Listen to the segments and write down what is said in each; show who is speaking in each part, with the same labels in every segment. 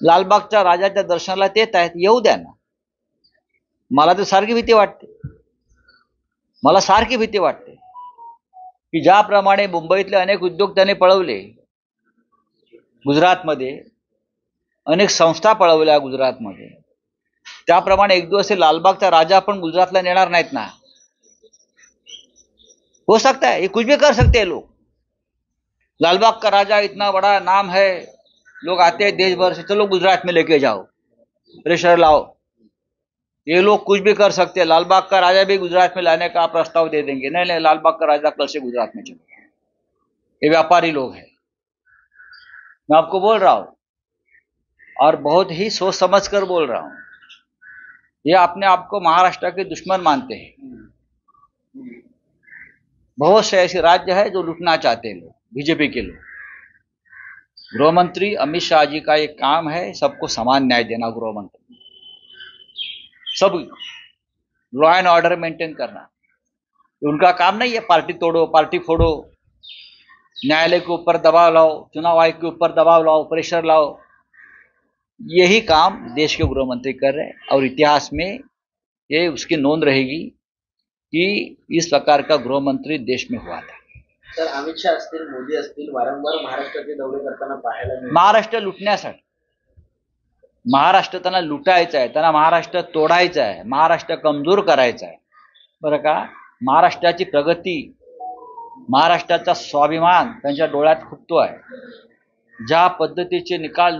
Speaker 1: लालबागच्या राजाच्या दर्शनाला येत आहेत, येऊ द्या ना. मला तर सारखी भीती वाटते, मला सारखी भीती वाटते की ज्याप्रमाणे मुंबईतले अनेक उद्योग त्याने पळवले, गुजरातमध्ये अनेक संस्था पळवल्या गुजरातमध्ये, त्याप्रमाणे एक दिवस लालबागचा राजा पण गुजरातला नेणार नाहीत ना. हो सकता है, ये कुछ भी कर सकते हैं लोग. लालबाग का राजा इतना बड़ा नाम है, लोग आते हैं देश भर से, चलो गुजरात में लेके जाओ, प्रेशर लाओ. ये लोग कुछ भी कर सकते हैं. लालबाग का राजा भी गुजरात में लाने का प्रस्ताव दे देंगे. नहीं नहीं, लालबाग का राजा कल से गुजरात में चले. ये व्यापारी लोग हैं, मैं आपको बोल रहा हूं, और बहुत ही सोच समझ कर बोल रहा हूं. ये अपने आप को महाराष्ट्र के दुश्मन मानते हैं. बहुत से ऐसे राज्य है जो लूटना चाहते हैं लोग, बीजेपी के लोग. गृहमंत्री अमित शाह जी का एक काम है सबको समान न्याय देना. गृहमंत्री सब लॉ एंड ऑर्डर मेंटेन करना, उनका काम नहीं है. पार्टी तोड़ो, पार्टी फोड़ो, न्यायालय के ऊपर दबाव लाओ, चुनाव आयोग के ऊपर दबाव लाओ, प्रेशर लाओ. यही काम देश के गृहमंत्री कर रहे हैं, और इतिहास में ये उसकी नोंद रहेगी कि इस प्रकार का गृहमंत्री देश में हुआ था.
Speaker 2: सर, अमित शाह असतील, मोदी असतील, वारंवार महाराष्ट्राचे दौरे करताना पाहायला मिळाले.
Speaker 1: महाराष्ट्र लुटण्यासाठी, महाराष्ट्र त्यांना लुटायचं आहे, त्यांना महाराष्ट्र तोडायचं आहे, महाराष्ट्र कमजोर करायचा आहे. बरं का, महाराष्ट्राची प्रगती, महाराष्ट्राचा स्वाभिमान त्यांच्या डोळ्यात खुपतो आहे. ज्या पद्धतीचे निकाल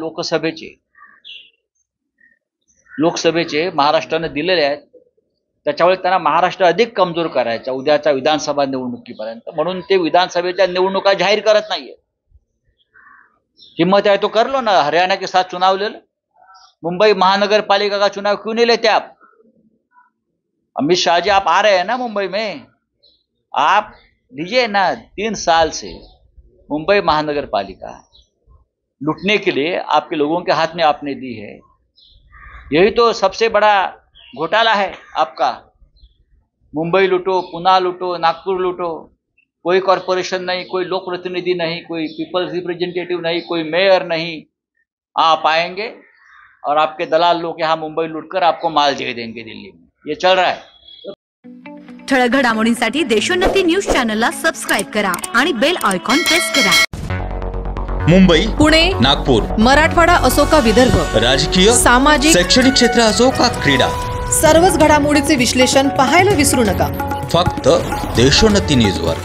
Speaker 1: लोकसभेचे महाराष्ट्राने दिलेले आहेत, त्याच्यामुळे त्यांना महाराष्ट्र अधिक कमजोर करायचा उद्याच्या विधानसभा निवडणुकीपर्यंत. म्हणून ते विधानसभेच्या निवडणुका जाहीर करत नाहीये. हिम्मत है तो कर लो ना. हरियाणा के साथ चुनाव ले लो. मुंबई महानगर पालिका का चुनाव क्यों नहीं लेते आप? अमित शाह जी, आप आ रहे हैं ना मुंबई में, आप लीजिए ना. 3 साल से मुंबई महानगर पालिका लूटने के लिए आपके लोगों के हाथ में आपने दी है. यही तो सबसे बड़ा घोटाला है आपका. मुंबई लूटो, पुणे लूटो, नागपुर लूटो, कोई कॉरपोरेशन नहीं, कोई लोक प्रतिनिधि नहीं, कोई पीपल्स रिप्रेजेंटेटिव नहीं, कोई मेयर नहीं. आप आएंगे और आपके दलाल लोग यहाँ मुंबई लूटकर आपको माल दे देंगे दिल्ली में. ये चल रहा है.
Speaker 3: ठळक घडामोडींसाठी देशोन्नती न्यूज चॅनलला सबस्क्राइब करा आणि बेल आयकॉन प्रेस करा.
Speaker 4: मुंबई,
Speaker 5: पुणे,
Speaker 4: नागपूर,
Speaker 5: मराठवाडा असो का विदर्भ,
Speaker 4: राजकीय,
Speaker 5: सामाजिक,
Speaker 4: शैक्षणिक क्षेत्र असो का क्रीडा,
Speaker 5: सर्वच घडामोडीचे विश्लेषण पाहायला विसरू नका.
Speaker 4: फक्त देशोन्नती न्यूजवर.